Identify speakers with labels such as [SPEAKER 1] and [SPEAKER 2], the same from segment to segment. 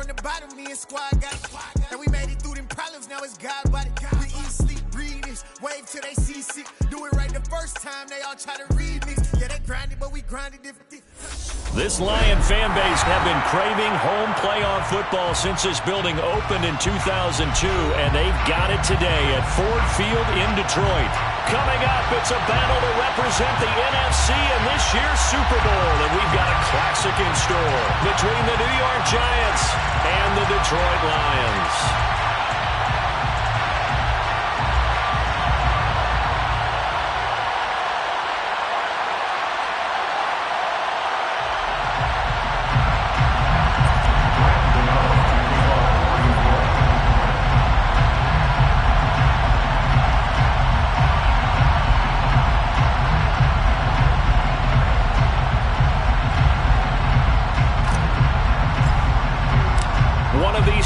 [SPEAKER 1] from the bottom, me and squad got it. And we made it through them problems, now it's God body. We eat, sleep, breathe this, wave till they see sick. Do it right the first time, they all try to remix. Yeah, they grinded, but we grinded different.
[SPEAKER 2] This Lion fan base have been craving home playoff football since this building opened in 2002, and they've got it today at Ford Field in Detroit. Coming up, it's a battle to represent the NFC in this year's Super Bowl, and we've got a classic in store between the New York Giants and the Detroit Lions.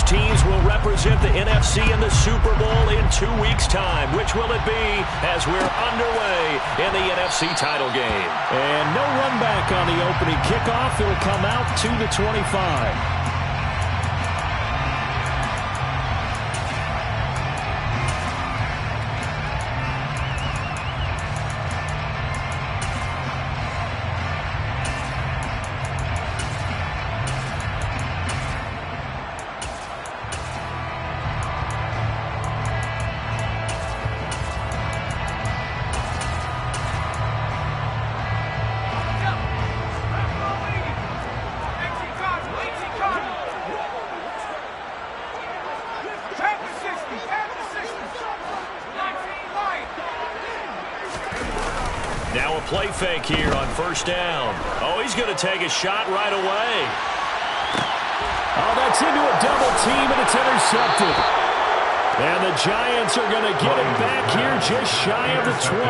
[SPEAKER 2] Teams will represent the NFC in the Super Bowl in 2 weeks' time. Which will it be as we're underway in the NFC title game?
[SPEAKER 3] And no run back on the opening kickoff. It'll come out to the 25.
[SPEAKER 2] Now a play fake here on first down. Oh, he's going to take a shot right away.
[SPEAKER 3] Oh, that's into a double team, and it's intercepted. And the Giants are going to get it back here just shy of the 20.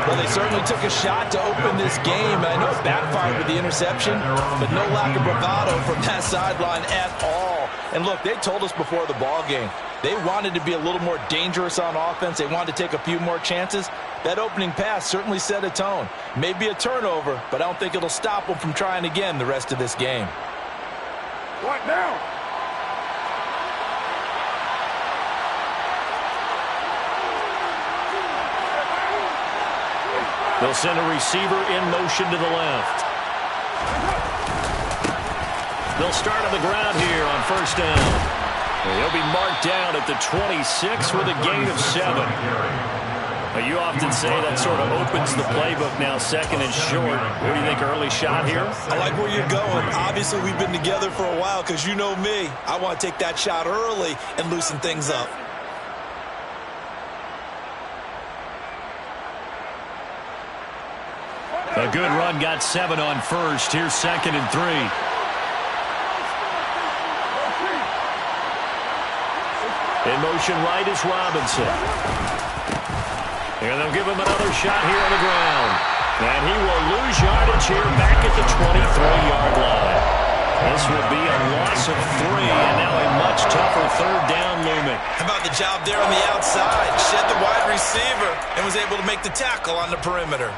[SPEAKER 4] Well, they certainly took a shot to open this game. I know it backfired with the interception, but no lack of bravado from that sideline at all. And look, they told us before the ball game, they wanted to be a little more dangerous on offense. They wanted to take a few more chances. That opening pass certainly set a tone. Maybe a turnover, but I don't think it'll stop them from trying again the rest of this game.
[SPEAKER 5] What now?
[SPEAKER 2] They'll send a receiver in motion to the left. They'll start on the ground here on first down. He'll be marked down at the 26 with a gain of 7. You often say that sort of opens the playbook now, second and short. What do you think, early shot here?
[SPEAKER 4] I like where you're going. Obviously, we've been together for a while because you know me. I want to take that shot early and loosen things up.
[SPEAKER 2] A good run, got 7 on first. Here's second and 3. In motion right is Robinson. And they'll give him another shot here on the ground. And he will lose yardage here back at the 23-yard line. This will be a loss of 3, and now a much tougher third down looming.
[SPEAKER 4] How about the job there on the outside? Shed the wide receiver and was able to make the tackle on the perimeter.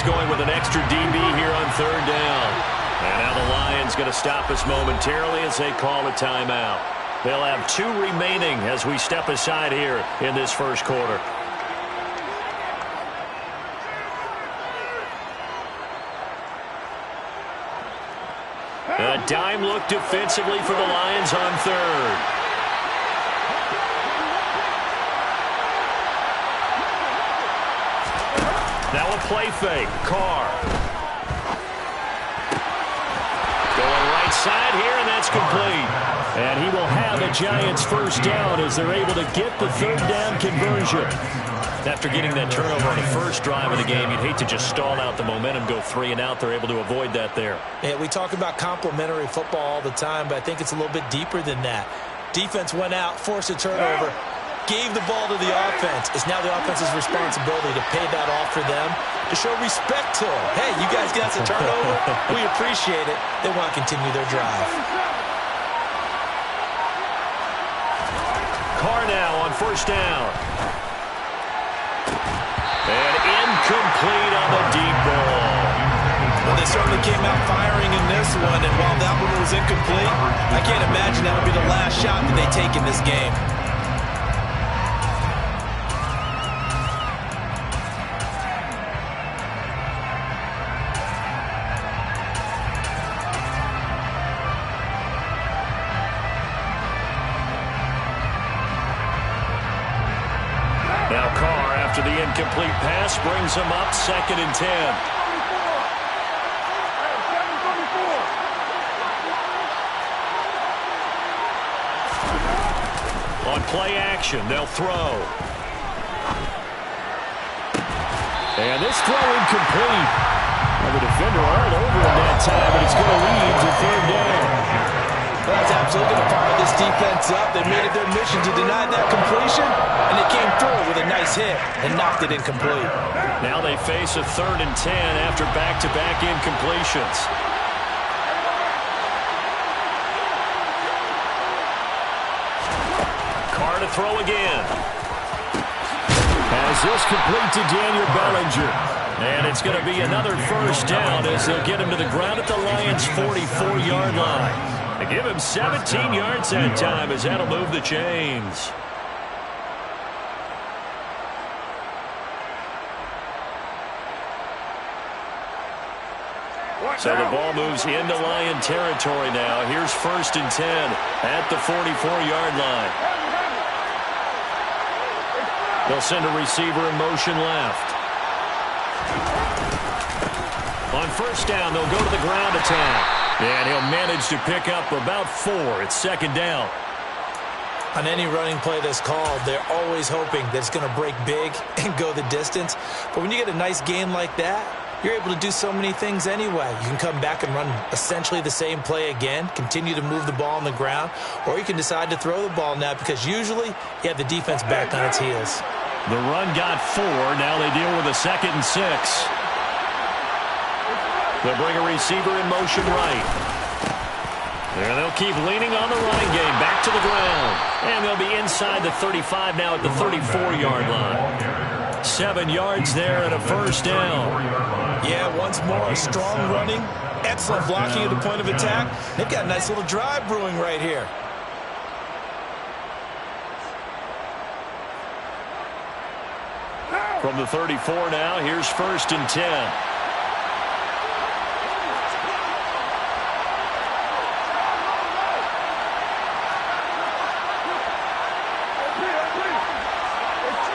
[SPEAKER 2] Going with an extra DB here on third down. And now the Lions going to stop us momentarily as they call a timeout. They'll have 2 remaining as we step aside here in this first quarter. A dime look defensively for the Lions on third. Now a play fake. Carr. Going right side here, and that's complete.
[SPEAKER 3] And he will have a Giants first down as they're able to get the third down conversion.
[SPEAKER 2] After getting that turnover on the first drive of the game, you'd hate to just stall out the momentum, go 3 and out. They're able to avoid that there.
[SPEAKER 4] Yeah, we talk about complementary football all the time, but I think it's a little bit deeper than that. Defense went out, forced a turnover. gave the ball to the offense. It's now the offense's responsibility to pay that off for them, to show respect to them. Hey, you guys got the turnover. We appreciate it. They want to continue their drive.
[SPEAKER 2] Carr now on first down. And incomplete on the deep ball.
[SPEAKER 4] Well, they certainly came out firing in this one, and while that one was incomplete, I can't imagine that would be the last shot that they take in this game.
[SPEAKER 2] Now Carr, after the incomplete pass, brings him up 2nd and 10. On play action, they'll throw. And this throw incomplete. Well, the defender all over him that time, but it's going to lead to 3rd down.
[SPEAKER 4] Well, that's absolutely going to fire this defense up. They made it their mission to deny that completion, and they came through with a nice hit and knocked it incomplete.
[SPEAKER 2] Now they face a 3rd and 10 after back-to-back incompletions. Carr to throw again.
[SPEAKER 3] As this complete to Daniel Bellinger.
[SPEAKER 2] And it's going to be another first down as they'll get him to the ground at the Lions' 44-yard line. They give him 17 yards that time as that'll move the chains. So the ball moves into Lion territory now. Here's 1st and 10 at the 44-yard line. They'll send a receiver in motion left. On first down, they'll go to the ground attack. And he'll manage to pick up about 4. It's 2nd down.
[SPEAKER 4] On any running play that's called, they're always hoping that it's going to break big and go the distance. But when you get a nice game like that, you're able to do so many things anyway. You can come back and run essentially the same play again, continue to move the ball on the ground, or you can decide to throw the ball now because usually you have the defense back on its heels.
[SPEAKER 2] The run got 4. Now they deal with a 2nd and 6. They'll bring a receiver in motion right. And they'll keep leaning on the running game. Back to the ground. And they'll be inside the 35 now at the 34-yard line. 7 yards there and a first down.
[SPEAKER 4] Yeah, once more, strong running, excellent blocking at the point of attack. They've got a nice little drive brewing right here.
[SPEAKER 2] From the 34 now, here's 1st and 10.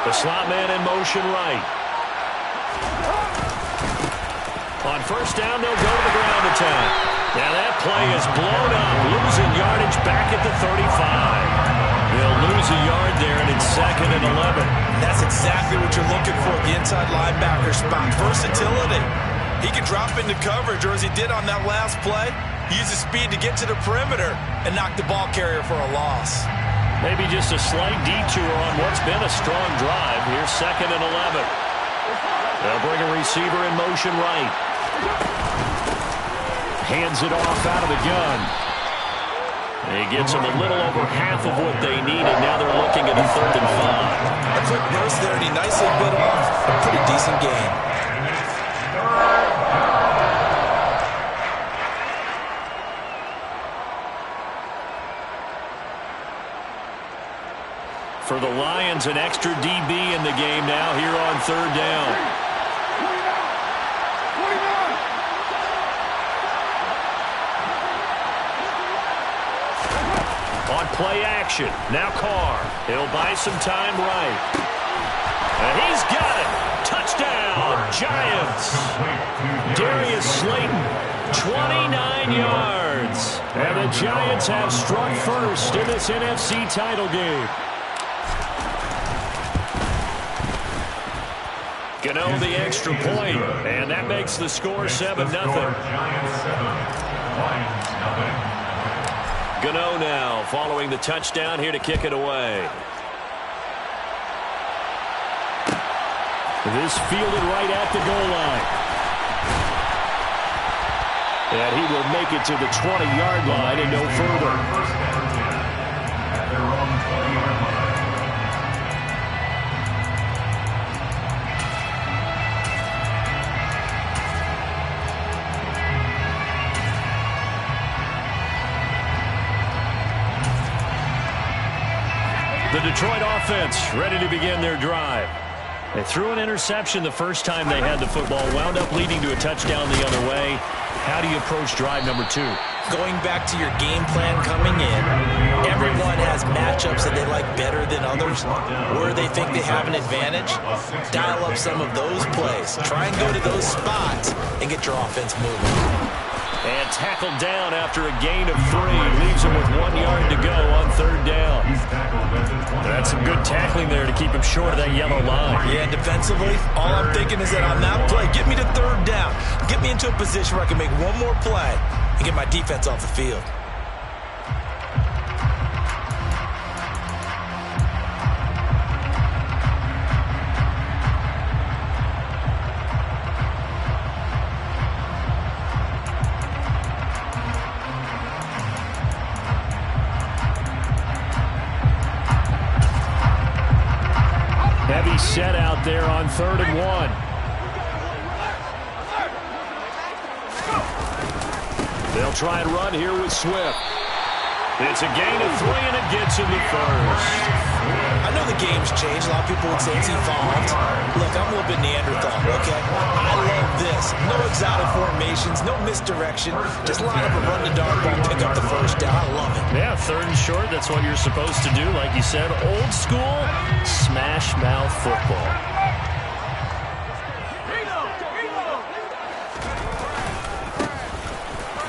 [SPEAKER 2] The slot man in motion right. On first down, they'll go to the ground attack. Now that play is blown up, losing yardage back at the 35. They'll lose a yard there, and it's 2nd and 11.
[SPEAKER 4] That's exactly what you're looking for at the inside linebacker spot. Versatility. He can drop into coverage, or as he did on that last play, use his speed to get to the perimeter and knock the ball carrier for a loss.
[SPEAKER 2] Maybe just a slight detour on what's been a strong drive. Here's 2nd and 11. They'll bring a receiver in motion right. Hands it off out of the gun. He gets them a little over half of what they needed. Now they're looking at a 3rd and 5.
[SPEAKER 4] A quick burst there, and he nicely bit off a pretty decent gain.
[SPEAKER 2] For the Lions, an extra DB in the game now here on 3rd down. On play action, now Carr. He'll buy some time right. And he's got it. Touchdown, Giants. Darius Slayton, 29 yards. And the Giants have struck first in this NFC title game. Gano the extra point, and that makes the score 7-0. Gano now following the touchdown here to kick it away.
[SPEAKER 3] This fielded right at the goal line. And he will make it to the 20-yard line and no further.
[SPEAKER 2] The Detroit offense ready to begin their drive. They threw an interception the first time they had the football, wound up leading to a touchdown the other way. How do you approach drive number 2?
[SPEAKER 4] Going back to your game plan coming in, everyone has matchups that they like better than others, where they think they have an advantage. Dial up some of those plays. Try and go to those spots and get your offense moving.
[SPEAKER 2] And tackled down after a gain of 3. Leaves him with 1 yard to go on 3rd down. That's some good tackling there to keep him short of that yellow line.
[SPEAKER 4] Yeah, and defensively, all I'm thinking is that on that play, get me to 3rd down. Get me into a position where I can make one more play and get my defense off the field.
[SPEAKER 3] Heavy set out there on 3rd and 1. They'll try and run here with Swift. It's a gain of 3, and it gets him the first.
[SPEAKER 4] I know the game's changed. A lot of people would say it's evolved. Look, I'm a little bit Neanderthal, okay? I love this. No exotic formations, no misdirection. Just line up and run the dart ball, pick up the first down. I love it.
[SPEAKER 2] Yeah, 3rd and short, that's what you're supposed to do. Like you said, old school, smash mouth football.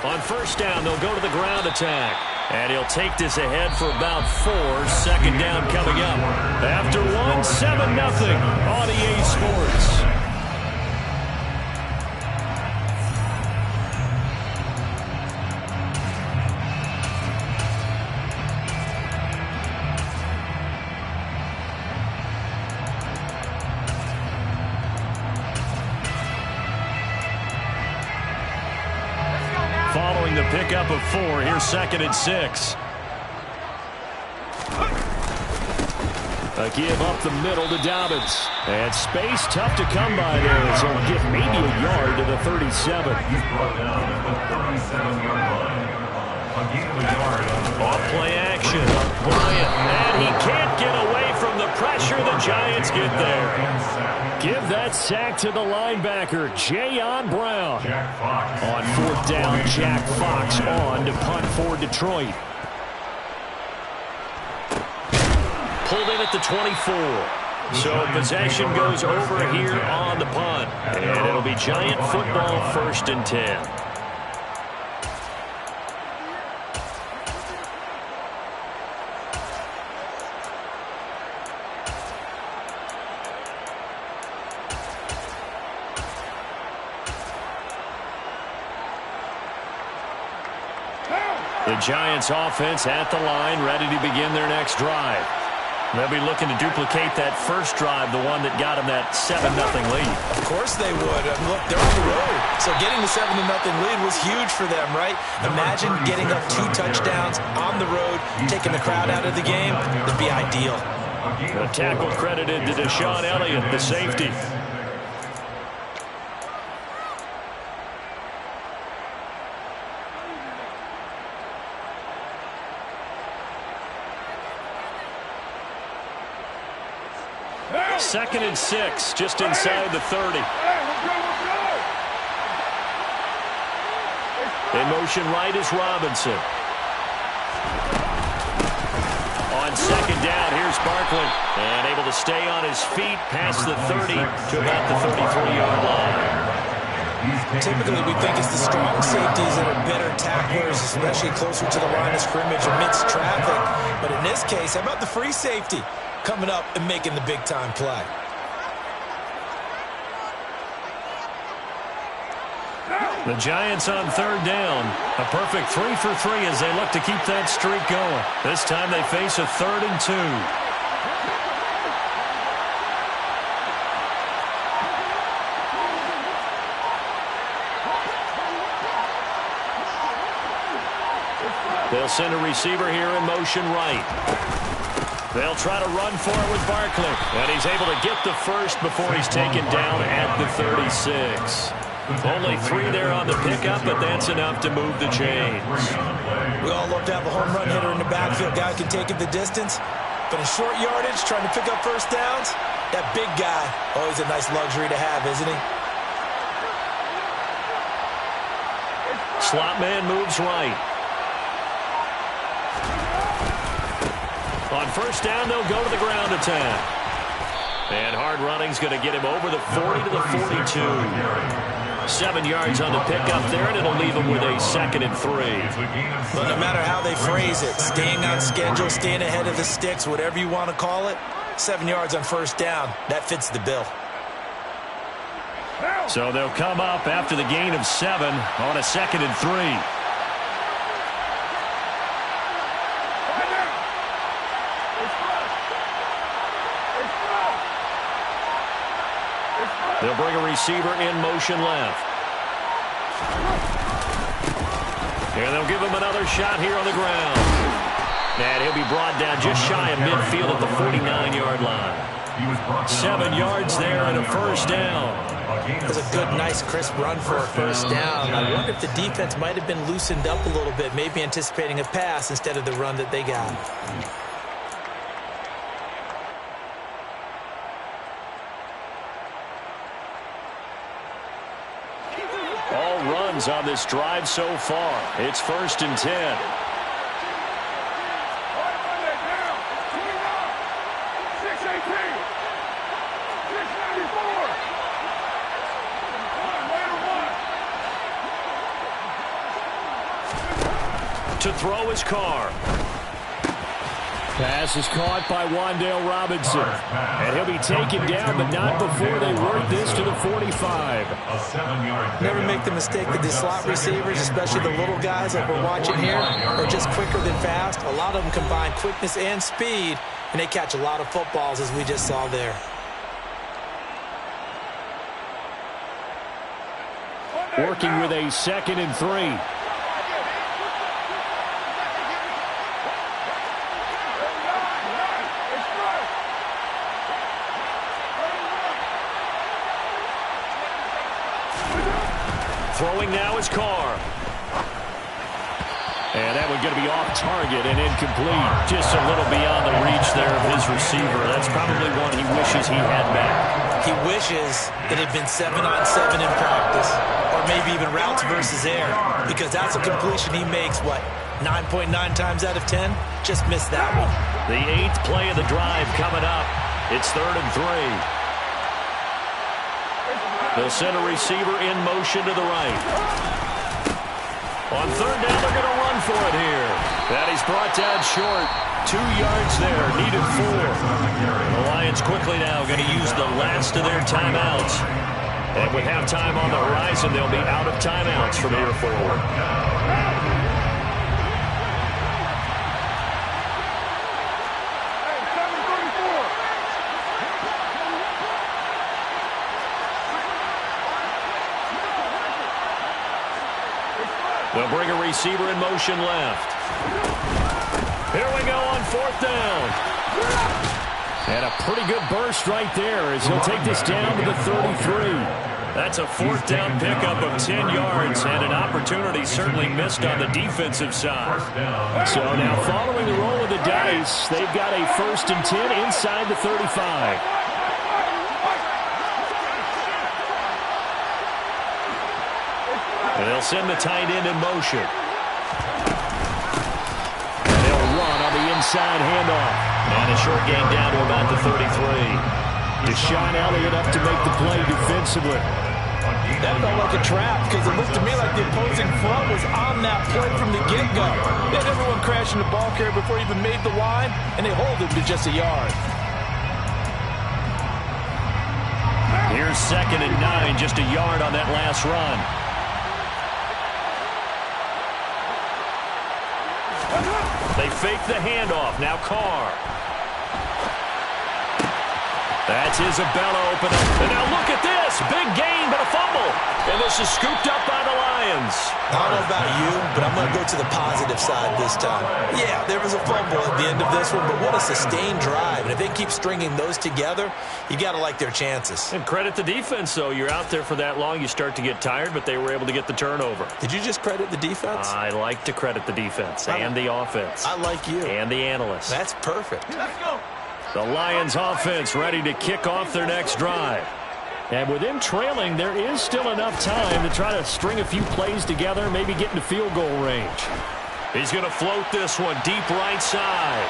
[SPEAKER 2] On 1st down, they'll go to the ground attack. And he'll take this ahead for about 4. 2nd down coming up. After 1, 7-0 on EA Sports. Following the pickup of 4, here's 2nd and 6. A give up the middle to Dobbins. And space tough to come by there. So he'll get maybe a yard to the 37. Off play action. Bryant. And he can't get away from the pressure. The Giants get there. Give that sack to the linebacker, Jayon Brown. On 4th down, Jack Fox on to punt for Detroit. Pulled in at the 24. So possession goes over here on the punt. And it'll be Giant football, 1st and 10. The Giants offense at the line, ready to begin their next drive. They'll be looking to duplicate that first drive, the one that got them that 7-0 lead.
[SPEAKER 4] Of course they would. Look, they're on the road. So getting the 7-0 lead was huge for them, right? Imagine getting up 2 touchdowns on the road, taking the crowd out of the game. It'd be ideal.
[SPEAKER 2] A tackle credited to Deshaun Elliott, the safety. Second and 6, just inside the 30. In motion right is Robinson. On 2nd down, here's Barkley. And able to stay on his feet past the 30 to about the 33-yard line.
[SPEAKER 4] Typically, we think it's the strong safeties that are better tacklers, especially closer to the line of scrimmage amidst traffic. But in this case, how about the free safety coming up and making the big-time play?
[SPEAKER 2] The Giants on 3rd down. A perfect 3 for 3 as they look to keep that streak going. This time they face a 3rd and 2. They'll send a receiver here in motion right. They'll try to run for it with Barkley. And he's able to get the first before he's taken down at the 36. Only 3 there on the pickup, but that's enough to move the chains.
[SPEAKER 4] We all love to have a home run hitter in the backfield. Guy who can take it the distance. But in short yardage, trying to pick up first downs, that big guy, always a nice luxury to have, isn't he?
[SPEAKER 2] Slot man moves right. On first down, they'll go to the ground attack. And hard running's going to get him over the 40 to the 42. 7 yards on the pickup there, and it'll leave him with a 2nd and 3.
[SPEAKER 4] But no matter how they phrase it, staying on schedule, staying ahead of the sticks, whatever you want to call it, 7 yards on first down, that fits the bill.
[SPEAKER 2] So they'll come up after the gain of 7 on a 2nd and 3. They'll bring a receiver in motion left. And they'll give him another shot here on the ground. And he'll be brought down just shy of midfield at the 49-yard line. 7 yards there and a first down.
[SPEAKER 4] That's a good, nice, crisp run for a first down. I wonder if the defense might have been loosened up a little bit, maybe anticipating a pass instead of the run that they got.
[SPEAKER 2] All runs on this drive so far. It's 1st and 10. To throw his Carr.
[SPEAKER 3] Pass is caught by Wan'Dale Robinson. And he'll be taken down, but not before they work this to the 45.
[SPEAKER 4] Never make the mistake that the slot receivers, especially the little guys like we're watching here, are just quicker than fast. A lot of them combine quickness and speed, and they catch a lot of footballs, as we just saw there.
[SPEAKER 3] Working with a 2nd and 3.
[SPEAKER 2] Throwing now is Carr. And that one's going to be off target and incomplete. Just a little beyond the reach there of his receiver. That's probably one he wishes he had back.
[SPEAKER 4] He wishes it had been 7-on-7 in practice, or maybe even routes versus air, because that's a completion he makes, what, 9.9 times out of 10? Just missed that one.
[SPEAKER 2] The 8th play of the drive coming up. It's 3rd and 3. They'll send a receiver in motion to the right. On 3rd down, they're going to run for it here. That he's brought down short. 2 yards there, needed 4. The Lions quickly now going to use the last of their timeouts. And with halftime on the horizon, they'll be out of timeouts from here forward. They'll bring a receiver in motion left. Here we go on 4th down.
[SPEAKER 3] And a pretty good burst right there as he'll take this down to the 33.
[SPEAKER 2] That's a 4th down pickup of 10 yards and an opportunity certainly missed on the defensive side.
[SPEAKER 3] So now following the roll of the dice, they've got a 1st and 10 inside the 35.
[SPEAKER 2] And they'll send the tight end in motion.
[SPEAKER 3] And they'll run on the inside handoff.
[SPEAKER 2] And a short gain down to about the 33.
[SPEAKER 3] Deshaun Elliott up to make the play defensively.
[SPEAKER 4] That felt like a trap because it looked to me like the opposing front was on that play from the get-go. They had everyone crashing the ball carrier before he even made the line, and they hold him to just a yard.
[SPEAKER 2] Here's 2nd and 9, just a yard on that last run. They fake the handoff. Now Carr. That's Isabella open up. And now look at this. Big gain, but a fumble. And this is scooped up by the Lions.
[SPEAKER 4] I don't know about you, but I'm going to go to the positive side this time. Yeah, there was a fumble at the end of this one, but what a sustained drive. And if they keep stringing those together, you got to like their chances.
[SPEAKER 2] And credit the defense, though. You're out there for that long, you start to get tired, but they were able to get the turnover.
[SPEAKER 4] Did you just credit the defense?
[SPEAKER 2] I like to credit the defense and the offense.
[SPEAKER 4] I like you.
[SPEAKER 2] And the analysts.
[SPEAKER 4] That's perfect.
[SPEAKER 5] Let's go.
[SPEAKER 2] The Lions offense ready to kick off their next drive. And with them trailing, there is still enough time to try to string a few plays together, maybe get into field goal range. He's going to float this one deep right side.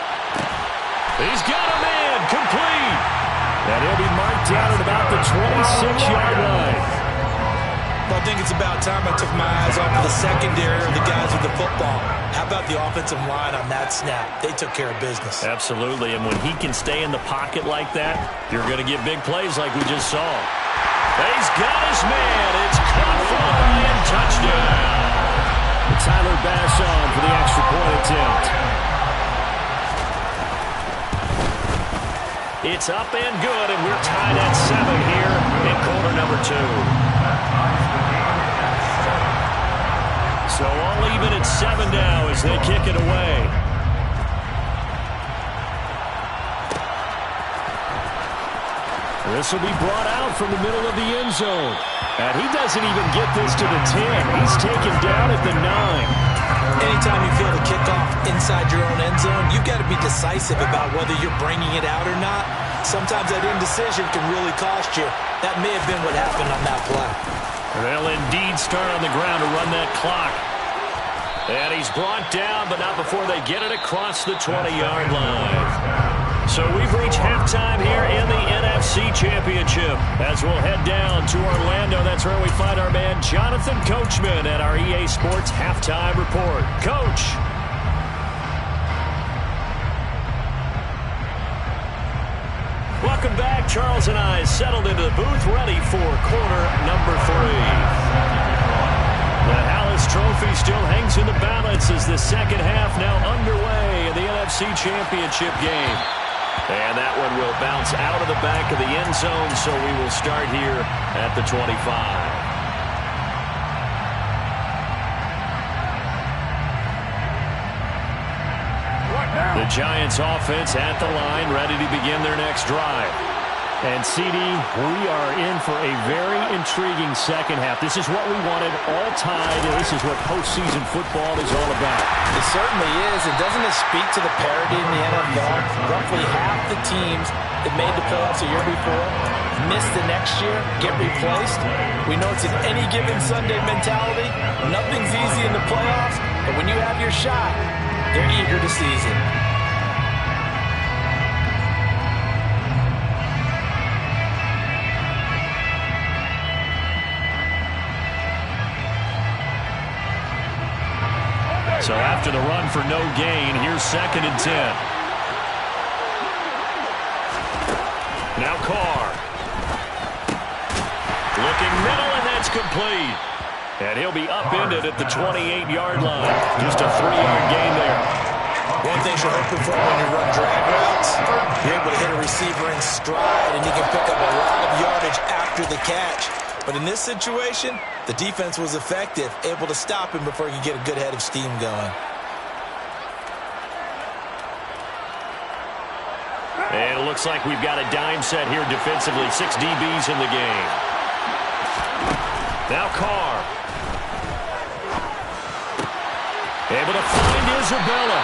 [SPEAKER 2] He's got a man complete. And he'll be marked down at about the 26-yard line.
[SPEAKER 4] Well, I think it's about time I took my eyes off of the secondary or the guys with the football. How about the offensive line on that snap? They took care of business.
[SPEAKER 2] Absolutely, and when he can stay in the pocket like that, you're going to get big plays like we just saw. He's got his man. It's caught for a Lion touchdown. Tyler Bass on for the extra point attempt. It's up and good, and we're tied at 7 here in quarter number 2. So all even at 7 now as they kick it away. This will be brought out from the middle of the end zone. And he doesn't even get this to the 10. He's taken down at the 9.
[SPEAKER 4] Anytime you feel the kickoff inside your own end zone, you've got to be decisive about whether you're bringing it out or not. Sometimes that indecision can really cost you. That may have been what happened on that play.
[SPEAKER 2] They'll indeed start on the ground to run that clock. And he's brought down, but not before they get it across the 20-yard line. So we've reached halftime here in the NFC Championship. As we'll head down to Orlando, that's where we find our man Jonathan Coachman at our EA Sports Halftime Report. Coach. Welcome back. Charles and I settled into the booth, ready for quarter number 3. The Hallis Trophy still hangs in the balance as the second half now underway in the NFC Championship game. And that one will bounce out of the back of the end zone, so we will start here at the 25. The Giants offense at the line, ready to begin their next drive. And, CD, we are in for a very intriguing second half. This is what we wanted, all tied, and this is what postseason football is all about.
[SPEAKER 4] It certainly is. And doesn't it speak to the parity in the NFL? Roughly half the teams that made the playoffs a year before miss the next year, get replaced. We know it's an any given Sunday mentality. Nothing's easy in the playoffs, but when you have your shot, they're eager to seize it.
[SPEAKER 2] So after the run for no gain, here's 2nd and 10. Now Carr. Looking middle, and that's complete. And he'll be upended at the 28-yard line. Just a 3-yard gain there.
[SPEAKER 4] One thing you're hoping for when you run drag routes, you're able to hit a receiver in stride, and you can pick up a lot of yardage after the catch. But in this situation, the defense was effective, able to stop him before he could get a good head of steam going.
[SPEAKER 2] And it looks like we've got a dime set here defensively. 6 DBs in the game. Now Carr. Able to find Isabella.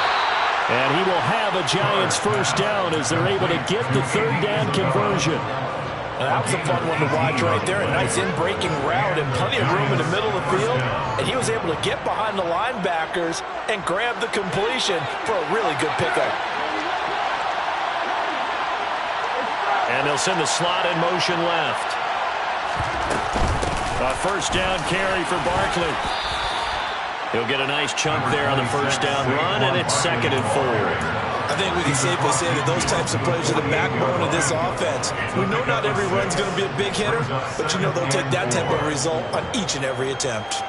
[SPEAKER 2] And he will have a Giants first down as they're able to get the 3rd down conversion.
[SPEAKER 4] Now, that was a fun one to watch right there. A nice in-breaking route and plenty of room in the middle of the field. And he was able to get behind the linebackers and grab the completion for a really good pickup.
[SPEAKER 2] And they'll send the slot in motion left. A first down carry for Barkley. He'll get a nice chunk there on the first down run, and it's 2nd and 4.
[SPEAKER 4] I think we can safely say that those types of plays are the backbone of this offense. We know not every run's going to be a big hitter, but you know they'll take that type of result on each and every attempt.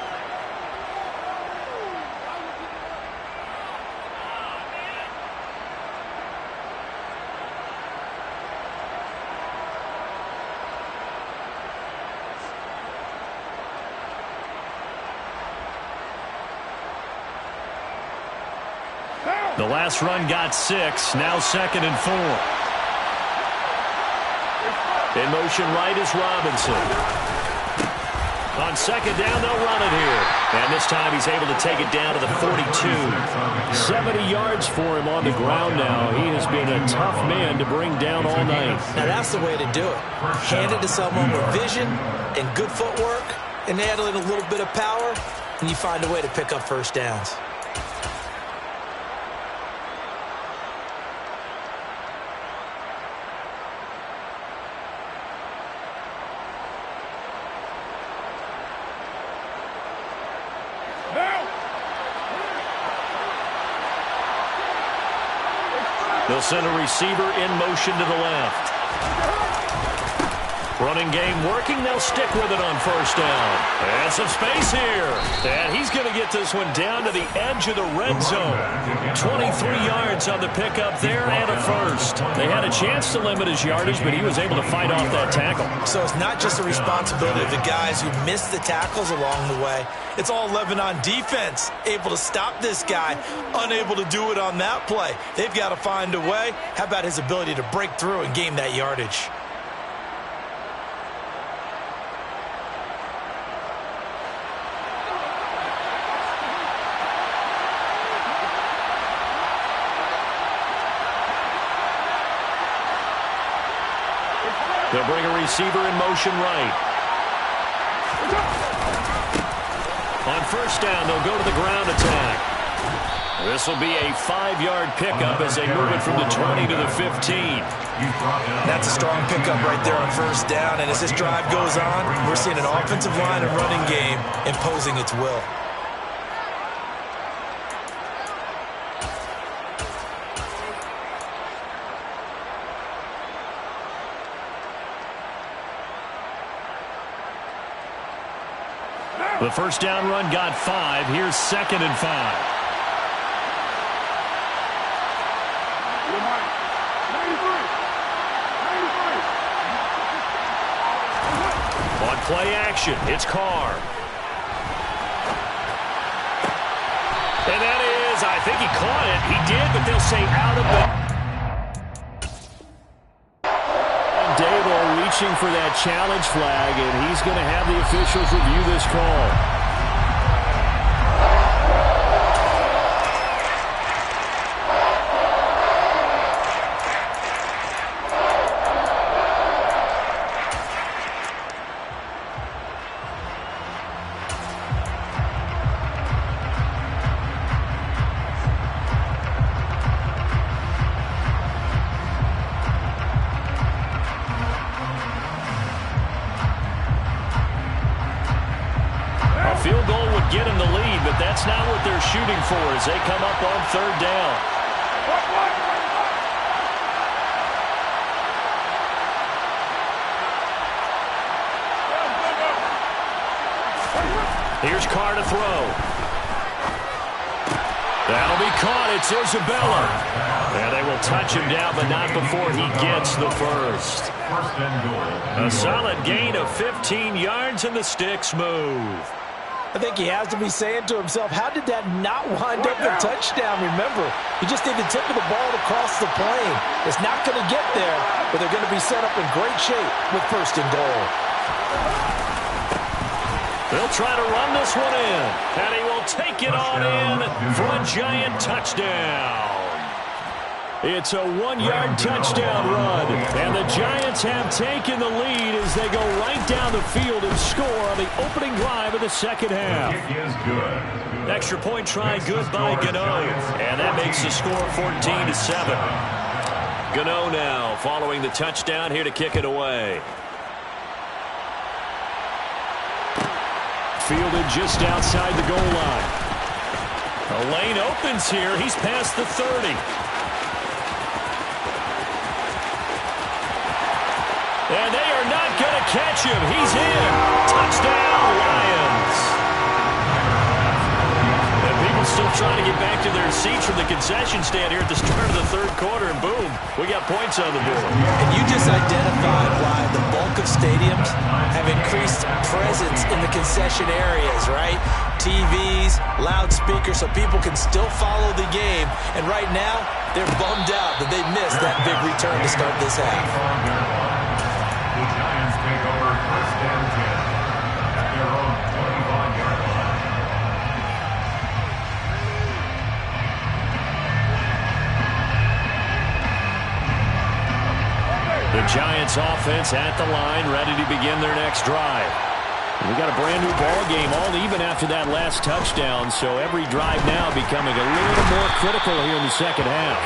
[SPEAKER 2] The last run got 6. Now 2nd and 4. In motion right is Robinson. On 2nd down, they'll run it here. And this time he's able to take it down to the 42.
[SPEAKER 3] 70 yards for him on the ground now. He has been a tough man to bring down all night.
[SPEAKER 4] Now that's the way to do it. Hand it to someone with vision and good footwork and add in a little bit of power, and you find a way to pick up first downs.
[SPEAKER 2] They'll send a receiver in motion to the left. Running game working. They'll stick with it on 1st down. And some space here. And he's going to get this one down to the edge of the red zone. 23 yards on the pickup there and a 1st. They had a chance to limit his yardage, but he was able to fight off that tackle.
[SPEAKER 4] So it's not just the responsibility of the guys who missed the tackles along the way. It's all 11 on defense, able to stop this guy, unable to do it on that play. They've got to find a way. How about his ability to break through and gain that yardage?
[SPEAKER 2] They'll bring a receiver in motion right. On 1st down, they'll go to the ground attack. This will be a 5-yard pickup as they move it from the 20 to the 15.
[SPEAKER 4] That's a strong pickup right there on 1st down, and as this drive goes on, we're seeing an offensive line and running game imposing its will.
[SPEAKER 2] The 1st down run got 5. Here's 2nd and 5. On play action, it's Carr. And that is, I think he caught it. He did, but they'll say out of bounds.
[SPEAKER 3] Dable reaching for that challenge flag, and he's going to have the officials review this call.
[SPEAKER 2] Field goal would get them the lead, but that's not what they're shooting for as they come up on 3rd down. Here's Carr to throw. That'll be caught. It's Isabella. And they will touch him down, but not before he gets the 1st. A solid gain of 15 yards, and the sticks move.
[SPEAKER 4] I think he has to be saying to himself, how did that not wind up a touchdown? Remember, he just did the tip of the ball across the plane. It's not going to get there, but they're going to be set up in great shape with 1st and goal.
[SPEAKER 2] They'll try to run this one in, and he will take it on in for a Giant touchdown. It's a 1-yard touchdown run, and the Giants have taken the lead as they go right down the field and score on the opening drive of the 2nd half. Extra point try good by Gano, and that makes the score 14-7. Gano now following the touchdown here to kick it away. Fielded just outside the goal line. A lane opens here. He's past the 30. And they are not going to catch him. He's in. Touchdown, Lions. And people still trying to get back to their seats from the concession stand here at the start of the 3rd quarter, and boom, we got points on the board.
[SPEAKER 4] And you just identified why the bulk of stadiums have increased presence in the concession areas, right? TVs, loudspeakers, so people can still follow the game. And right now, they're bummed out that they missed that big return to start this half.
[SPEAKER 5] The Giants take over first and 10 at their own 25-yard line.
[SPEAKER 2] The Giants offense at the line, ready to begin their next drive. We got a brand new ball game, all even after that last touchdown, so every drive now becoming a little more critical here in the second half.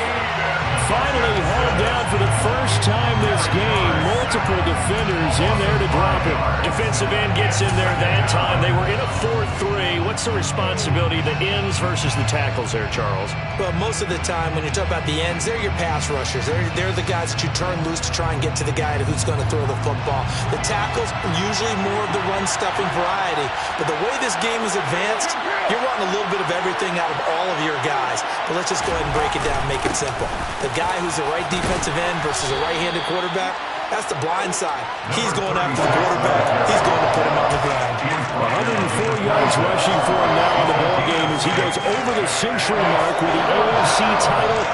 [SPEAKER 3] Finally hauled down for the first time this game. Multiple defenders in there to drop it.
[SPEAKER 2] Defensive end gets in there that time. They were in a 4-3. What's the responsibility of the ends versus the tackles there, Charles?
[SPEAKER 4] Well, most of the time when you talk about the ends, they're your pass rushers. They're the guys that you turn loose to try and get to the guy who's going to throw the football. The tackles are usually more of the run-stuffing variety. But the way this game is advanced, you're wanting a little bit of everything out of all of your guys. But let's just go ahead and break it down and make it simple. The guy who's the right defensive end versus a right-handed quarterback, that's the blind side. He's going after the quarterback. He's going to put him on the ground.
[SPEAKER 3] 104 yards rushing for him now in the ball game as he goes over the century mark with the AFC title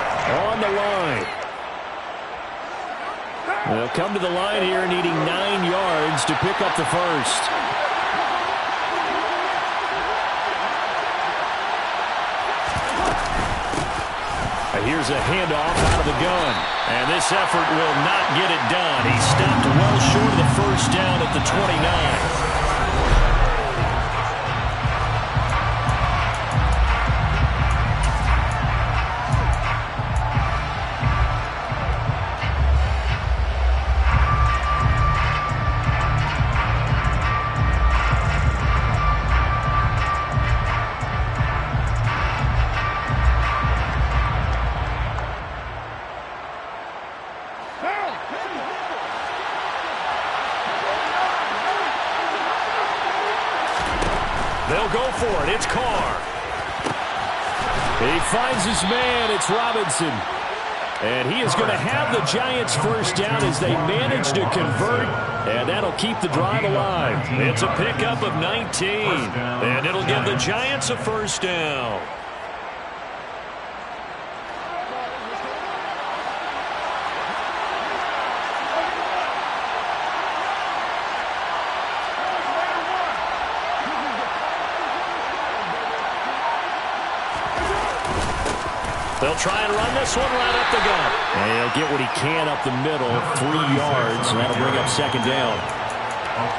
[SPEAKER 3] on the line. They'll come to the line here needing 9 yards to pick up the first. Here's a handoff out of the gun. And this effort will not get it done. He stopped well short of the first down at the 29. They'll go for it. It's Carr. He finds his man. It's Robinson. And he is going to have the Giants first down as they manage to convert. And that'll keep the drive alive.
[SPEAKER 2] It's a pickup of 19. And it'll give the Giants a first down. They'll try and run this one right up the gut.
[SPEAKER 3] And he'll get what he can up the middle, 3 yards, and that'll bring up second down.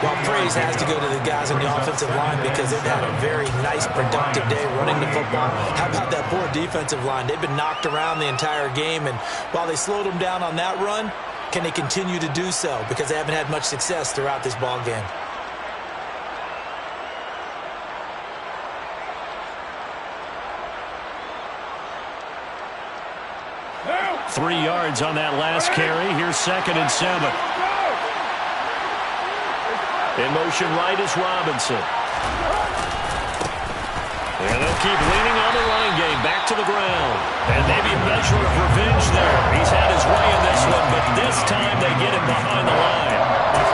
[SPEAKER 4] Well, praise has to go to the guys on the offensive line because they've had a very nice, productive day running the football. How about that poor defensive line? They've been knocked around the entire game, and while they slowed them down on that run, can they continue to do so? Because they haven't had much success throughout this ball game.
[SPEAKER 2] 3 yards on that last carry. Here's 2nd and 7. In motion right is Robinson. And they'll keep leaning on the running game. Back to the ground. And maybe a measure of revenge there. He's had his way in this one, but this time they get him behind the line.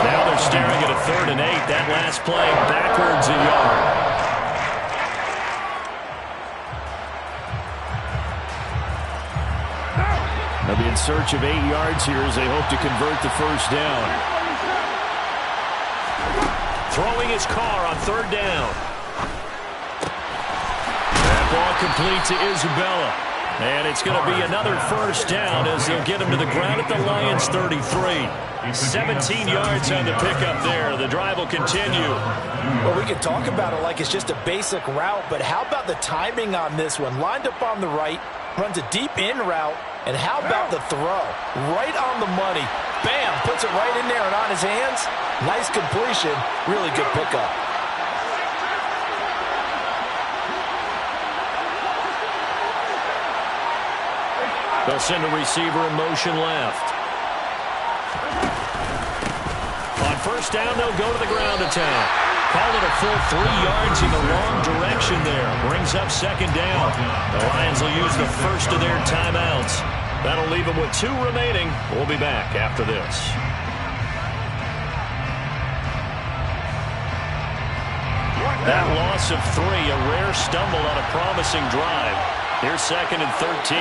[SPEAKER 2] Now they're staring at a 3rd and 8. That last play backwards a yard.
[SPEAKER 3] They'll be in search of 8 yards here as they hope to convert the first down.
[SPEAKER 2] Throwing his Carr on 3rd down. That ball complete to Isabella. And it's going to be another first down as they'll get him to the ground at the Lions' 33. 17 yards on the pickup there. The drive will continue.
[SPEAKER 6] Well, we could talk about it like it's just a basic route, but how about the timing on this one? Lined up on the right, runs a deep in route, and how about the throw? Right on the money. Bam, puts it right in there and on his hands. Nice completion, really good pickup.
[SPEAKER 2] They'll send a receiver in motion left. On first down, they'll go to the ground attack. Call it a full 3 yards in the wrong direction there. Brings up 2nd down. The Lions will use the first of their timeouts. That'll leave them with 2 remaining. We'll be back after this. That loss of 3, a rare stumble on a promising drive. Here's 2nd and 13.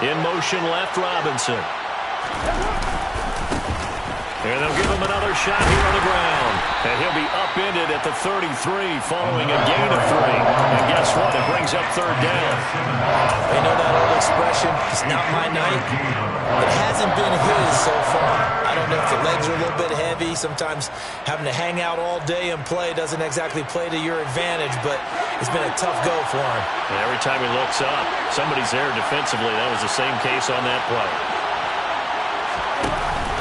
[SPEAKER 2] In motion left, Robinson. And they'll give him another shot here on the ground. And he'll be upended at the 33 following a gain of 3. And guess what? It brings up 3rd down.
[SPEAKER 6] You know that old expression, it's not my night? It hasn't been his so far. I don't know if the legs are a little bit heavy. Sometimes having to hang out all day and play doesn't exactly play to your advantage, but it's been a tough go for him.
[SPEAKER 2] And every time he looks up, somebody's there defensively. That was the same case on that play.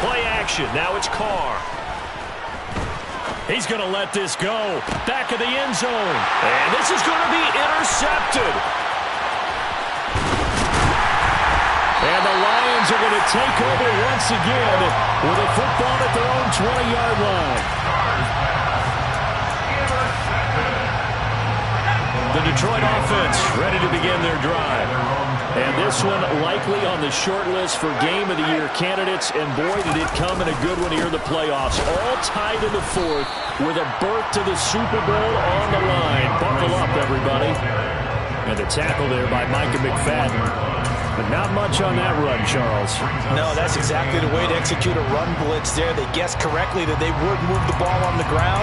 [SPEAKER 2] Play action. Now it's Carr. He's going to let this go. Back of the end zone. And this is going to be intercepted. And the Lions are going to take over once again with a football at their own 20-yard line. The Detroit offense ready to begin their drive. And this one likely on the short list for Game of the Year candidates. And boy, did it come in a good one here in the playoffs. All tied in the 4th with a berth to the Super Bowl on the line. Buckle up, everybody. And the tackle there by Micah McFadden. But not much on that run, Charles.
[SPEAKER 6] No, that's exactly the way to execute a run blitz there. They guessed correctly that they would move the ball on the ground,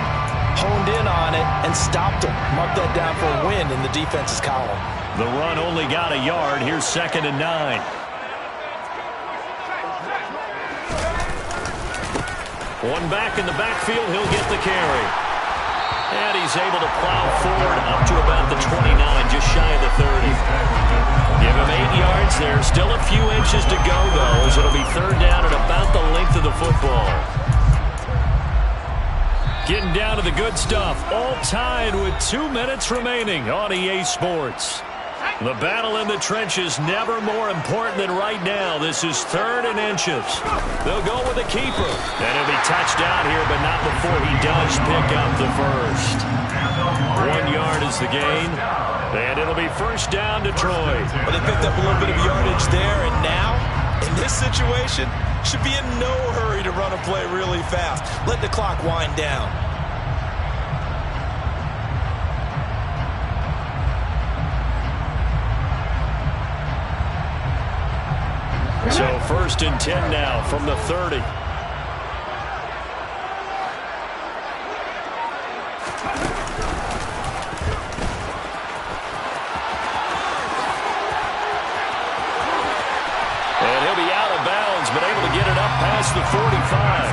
[SPEAKER 6] honed in on it, and stopped them. Mark that down for a win in the defense's column.
[SPEAKER 2] The run only got a yard. Here's 2nd and 9. One back in the backfield. He'll get the carry. And he's able to plow forward up to about the 29, just shy of the 30. Give him 8 yards there. Still a few inches to go, though, as it'll be 3rd down at about the length of the football. Getting down to the good stuff. All tied with 2 minutes remaining on EA Sports. The battle in the trenches never more important than right now. This is 3rd and inches. They'll go with a keeper. And he'll be touched out here, but not before he does pick up the first. 1 yard is the gain. And it'll be 1st down, Detroit.
[SPEAKER 6] Well, they picked up a little bit of yardage there, and now, in this situation, should be in no hurry to run a play really fast. Let the clock wind down.
[SPEAKER 2] So 1st and 10 now from the 30. And he'll be out of bounds, but able to get it up past the 45.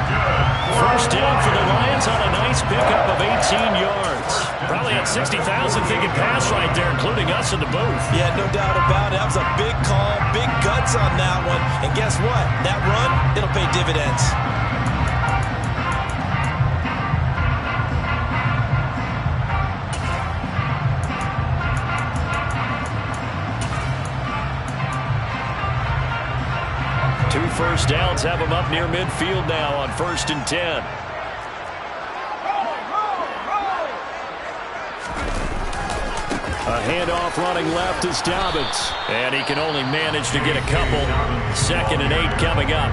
[SPEAKER 2] 1st down for the Lions on a nice pickup of 18 yards. Probably had 60,000 thinking pass right there, including us in the booth.
[SPEAKER 6] Yeah, no doubt about it. That was a big call, big guts on that one. And guess what? That run, it'll pay dividends.
[SPEAKER 2] Two 1st downs have them up near midfield now on 1st and 10. A handoff running left is Dobbins. And he can only manage to get a couple. 2nd and 8 coming up.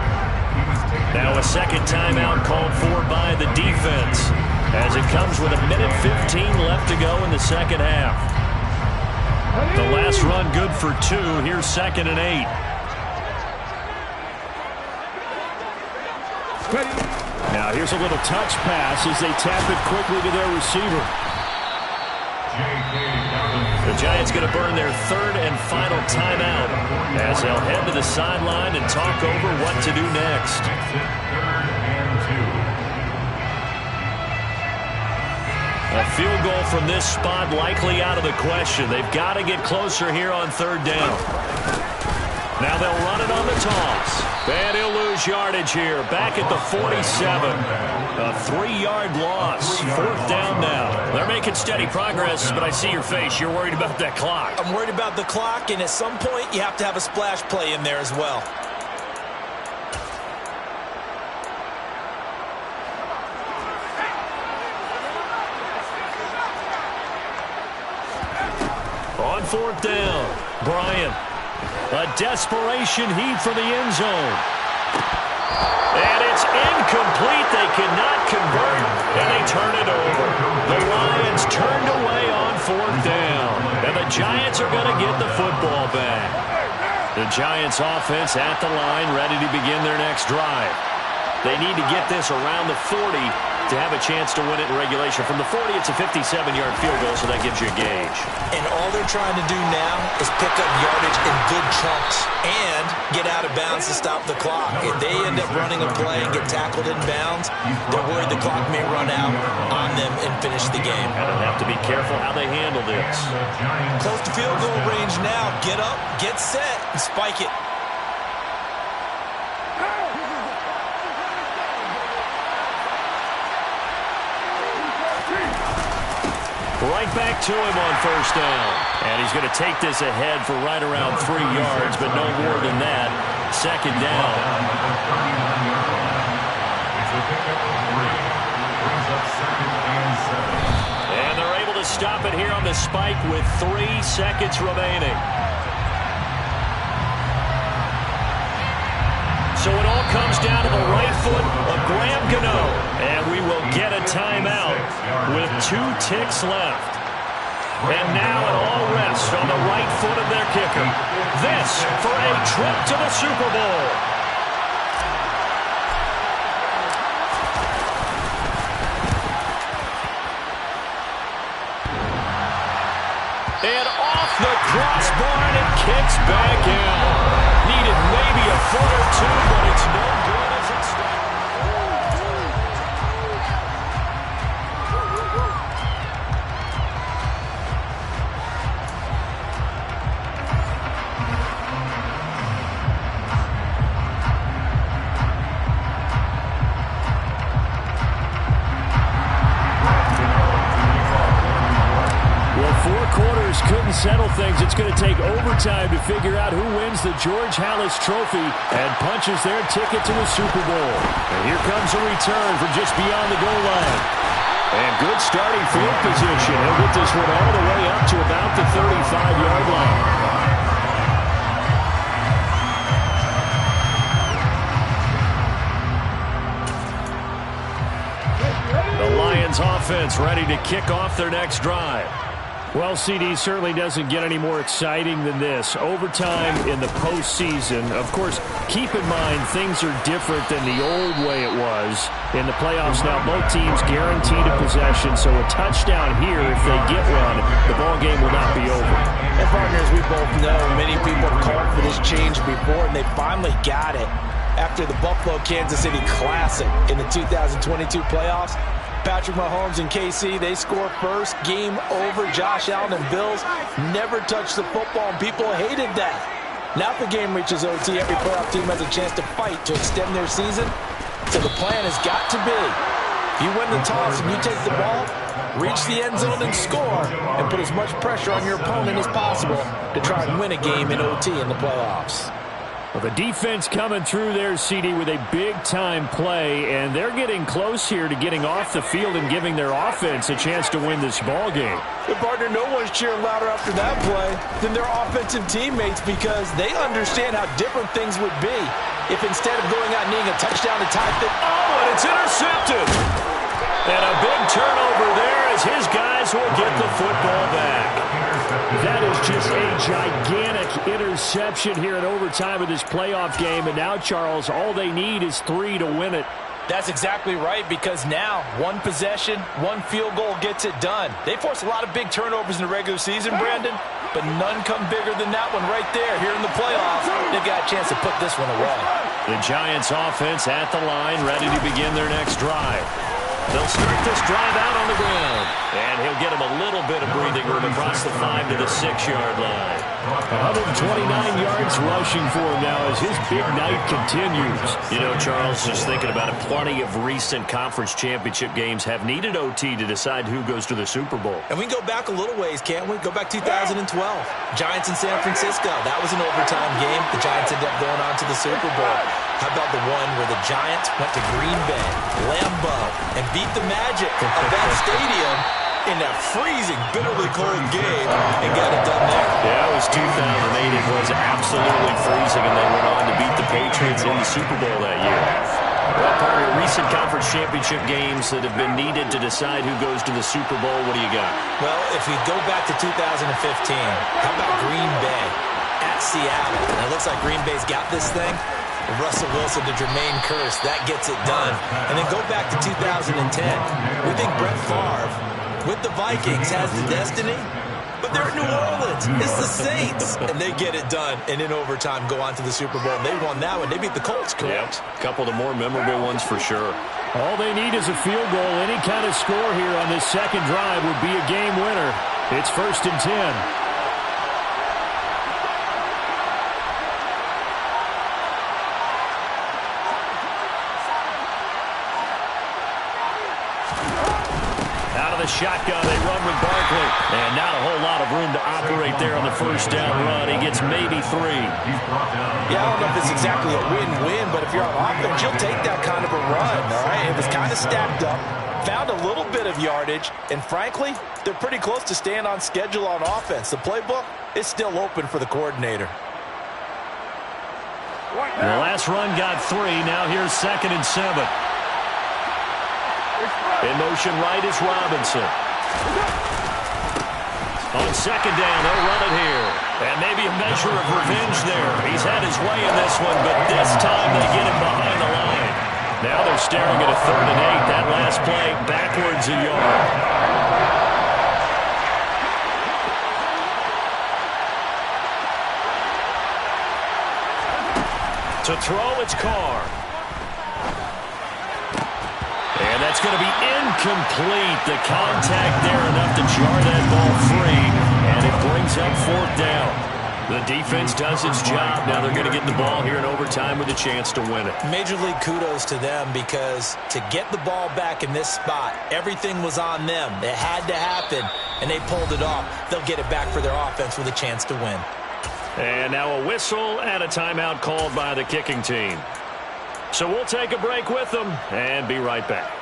[SPEAKER 2] Now a 2nd timeout called for by the defense, as it comes with 1:15 left to go in the 2nd half. The last run good for 2. Here's 2nd and 8. Now here's a little touch pass as they tap it quickly to their receiver. The Giants going to burn their 3rd and final timeout as they'll head to the sideline and talk over what to do next. A field goal from this spot likely out of the question. They've got to get closer here on 3rd down. Now they'll run it on the toss. And he'll lose yardage here. Back at the 47. A 3-yard loss. 4th down now. They're making steady progress, but I see your face. You're worried about that clock.
[SPEAKER 6] I'm worried about the clock, and at some point, you have to have a splash play in there as well.
[SPEAKER 2] 4th down. Bryant. A desperation heave for the end zone. And it's incomplete. They cannot convert, and they turn it over. The Lions turned away on 4th down, and the Giants are going to get the football back. The Giants offense at the line, ready to begin their next drive. They need to get this around the 40 to have a chance to win it in regulation. From the 40, it's a 57-yard field goal, so that gives you a gauge.
[SPEAKER 6] And all they're trying to do now is pick up yardage in good chunks and get out of bounds to stop the clock. If they end up running a play and get tackled in bounds, they're worried the clock may run out on them and finish the game.
[SPEAKER 2] And they'll have to be careful how they handle this.
[SPEAKER 6] Close to field goal range now. Get up, get set, and spike it.
[SPEAKER 2] Right back to him on 1st down. And he's going to take this ahead for right around 3 yards, but no more than that. 2nd down. And they're able to stop it here on the spike with 3 seconds remaining. So it all comes down to the right foot of Graham Gano. And we will get a timeout with 2 ticks left. And now it all rests on the right foot of their kicker. This for a trip to the Super Bowl. And off the crossbar, and it kicks back out. Needed maybe a foot or 2, but it's no good as it starts. Couldn't settle things. It's going to take overtime to figure out who wins the George Halas Trophy and punches their ticket to the Super Bowl. And here comes a return from just beyond the goal line. And good starting field position. He'll get this one all the way up to about the 35-yard line. The Lions offense ready to kick off their next drive. Well, CD certainly doesn't get any more exciting than this. Overtime in the postseason. Of course, keep in mind things are different than the old way it was. In the playoffs now, both teams guaranteed a possession, so a touchdown here, if they get one, the ball game will not be over.
[SPEAKER 6] And partners, we both know many people called for this change before, and they finally got it. After the Buffalo-Kansas City Classic in the 2022 playoffs, Patrick Mahomes and KC, they score first. Game over. Josh Allen and Bills never touched the football, and people hated that. Now if the game reaches OT, every playoff team has a chance to fight to extend their season. So the plan has got to be, if you win the toss and you take the ball, reach the end zone and score, and put as much pressure on your opponent as possible to try and win a game in OT in the playoffs.
[SPEAKER 2] Well, the defense coming through there, CD, with a big-time play, and they're getting close here to getting off the field and giving their offense a chance to win this ball game.
[SPEAKER 6] But, partner, no one's cheering louder after that play than their offensive teammates because they understand how different things would be if instead of going out and needing a touchdown to tie it,
[SPEAKER 2] and it's intercepted! And a big turnover there as his guys will get the football back.
[SPEAKER 3] That is just a gigantic interception here in overtime of this playoff game. And now, Charles, all they need is 3 to win it.
[SPEAKER 6] That's exactly right, because now one possession, one field goal gets it done. They force a lot of big turnovers in the regular season, Brandon, but none come bigger than that one right there here in the playoffs. They've got a chance to put this one away.
[SPEAKER 2] The Giants offense at the line, ready to begin their next drive. They'll start this drive out on the ground. And he'll get him a little bit of breathing room across the 5 to the 6-yard line.
[SPEAKER 3] 129 yards rushing for him now as his big night continues.
[SPEAKER 2] You know, Charles, just thinking about it, plenty of recent conference championship games have needed OT to decide who goes to the Super Bowl.
[SPEAKER 6] And we can go back a little ways, can't we? Go back 2012. Giants in San Francisco. That was an overtime game. The Giants ended up going on to the Super Bowl. How about the one where the Giants went to Green Bay, Lambeau, and beat the Magic of that stadium
[SPEAKER 4] in that freezing, bitterly cold game and got it done there.
[SPEAKER 2] Yeah, it was 2008. It was absolutely freezing, and they went on to beat the Patriots in the Super Bowl that year. Well, partner, recent conference championship games that have been needed to decide who goes to the Super Bowl, what do you got?
[SPEAKER 6] Well, if we go back to 2015, how about Green Bay at Seattle? And it looks like Green Bay's got this thing. Russell Wilson to Jermaine Kearse, that gets it done. And then go back to 2010. We think Brett Favre, with the Vikings, has the destiny, but they're at New Orleans. It's the Saints. And they get it done. And in overtime, go on to the Super Bowl. They won that one. They beat the Colts, correct?
[SPEAKER 2] Yep. A couple of the more memorable ones for sure.
[SPEAKER 3] All they need is a field goal. Any kind of score here on this second drive would be a game winner. It's 1st and 10.
[SPEAKER 2] Shotgun, they run with Barkley. And not a whole lot of room to operate there on the first down run. He gets maybe 3.
[SPEAKER 6] Yeah, I don't know if it's exactly a win-win, but if you're on offense, you'll take that kind of a run, all right? It was kind of stacked up, found a little bit of yardage, and frankly, they're pretty close to staying on schedule on offense. The playbook is still open for the coordinator.
[SPEAKER 2] The last run got 3. Now here's 2nd and 7. In motion right is Robinson. On 2nd down, they'll run it here. And maybe a measure of revenge there. He's had his way in this one, but this time they get him behind the line. Now they're staring at a 3rd and 8. That last play backwards a yard. To throw, it's Carr. And that's going to be incomplete. The contact there enough to jar that ball free. And it brings up 4th down. The defense does its job. Now they're going to get the ball here in overtime with a chance to win it.
[SPEAKER 6] Major League kudos to them because to get the ball back in this spot, everything was on them. It had to happen, and they pulled it off. They'll get it back for their offense with a chance to win.
[SPEAKER 2] And now a whistle and a timeout called by the kicking team. So we'll take a break with them and be right back.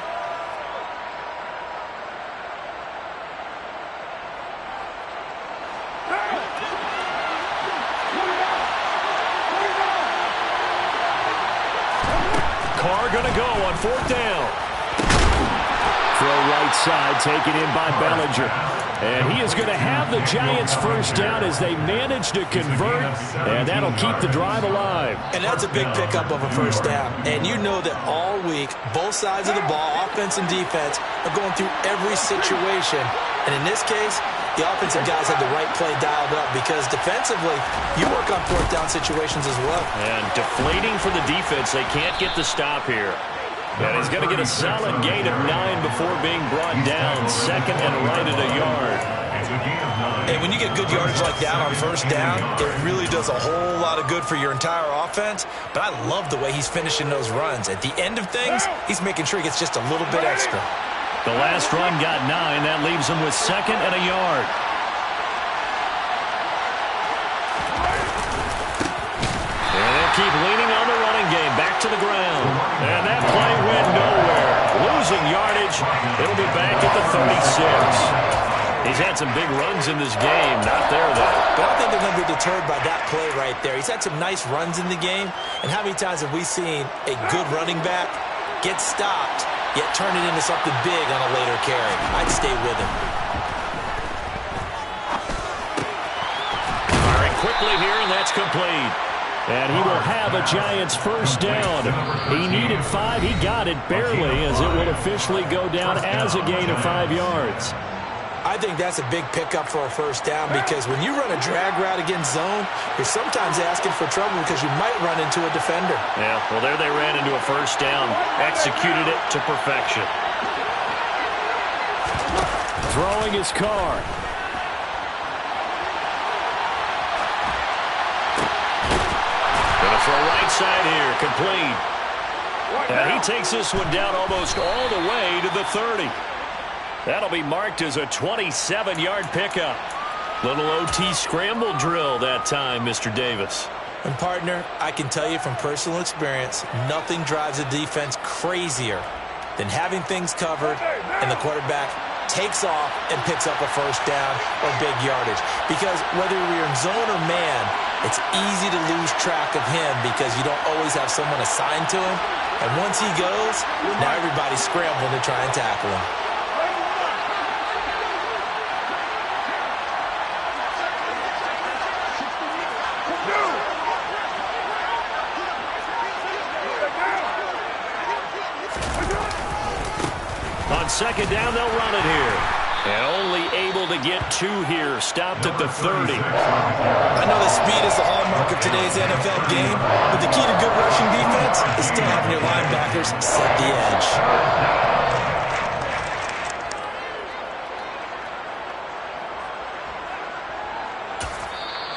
[SPEAKER 2] Carr going to go on 4th down. Throw right side, taken in by Bellinger. And he is going to have the Giants first down as they manage to convert, and that'll keep the drive alive.
[SPEAKER 6] And that's a big pickup of a first down. And you know that all week, both sides of the ball, offense and defense, are going through every situation. And in this case, the offensive guys had the right play dialed up because defensively, you work on 4th down situations as well.
[SPEAKER 2] And deflating for the defense. They can't get the stop here. And he's going to get a solid gain of 9 before being brought down. 2nd and right at a yard.
[SPEAKER 6] And when you get good yardage like that on first down, it really does a whole lot of good for your entire offense. But I love the way he's finishing those runs. At the end of things, he's making sure he gets just a little bit extra.
[SPEAKER 2] The last run got 9. That leaves him with 2nd and a yard. And they'll keep leaning on the running game. Back to the ground. And that play went nowhere. Losing yardage. It'll be back at the 36. He's had some big runs in this game. Not there, though.
[SPEAKER 6] But I don't think they're going to be deterred by that play right there. He's had some nice runs in the game. And how many times have we seen a good running back get stopped, yet turn it into something big on a later carry? I'd stay with him.
[SPEAKER 2] Firing quickly here, and that's complete. And he will have a Giants first down. He needed 5. He got it barely, as it will officially go down as a gain of 5 yards.
[SPEAKER 6] I think that's a big pickup for a first down because when you run a drag route against zone, you're sometimes asking for trouble because you might run into a defender.
[SPEAKER 2] Yeah, well, there they ran into a first down. Executed it to perfection.
[SPEAKER 3] Throwing his Carr.
[SPEAKER 2] Gonna throw right side here, complete. And he takes this one down almost all the way to the 30. That'll be marked as a 27-yard pickup. Little OT scramble drill that time, Mr. Davis.
[SPEAKER 6] And, partner, I can tell you from personal experience, nothing drives a defense crazier than having things covered and the quarterback takes off and picks up a first down or big yardage. Because whether you're in zone or man, it's easy to lose track of him because you don't always have someone assigned to him. And once he goes, now everybody's scrambling to try and tackle him.
[SPEAKER 2] On second down, they'll run it here. And only able to get 2 here. Stopped at the 30.
[SPEAKER 6] I know that speed is the hallmark of today's NFL game, but the key to good rushing defense is still having your linebackers set the edge.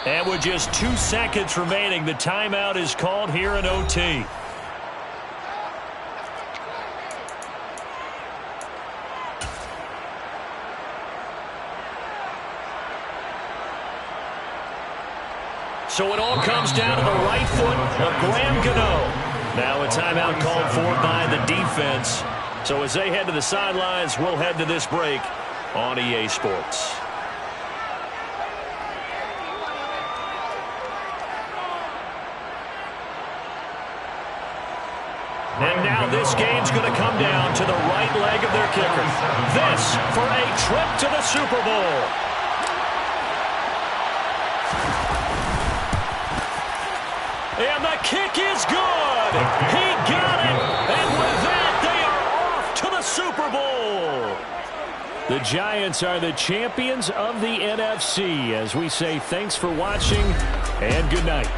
[SPEAKER 2] And with just 2 seconds remaining, the timeout is called here in OT. So it all comes down to the right foot of Graham Gano. Now a timeout called for by the defense. So as they head to the sidelines, we'll head to this break on EA Sports. And now this game's going to come down to the right leg of their kicker. This for a trip to the Super Bowl. And the kick is good. He got it. And with that, they are off to the Super Bowl. The Giants are the champions of the NFC. As we say, thanks for watching and good night.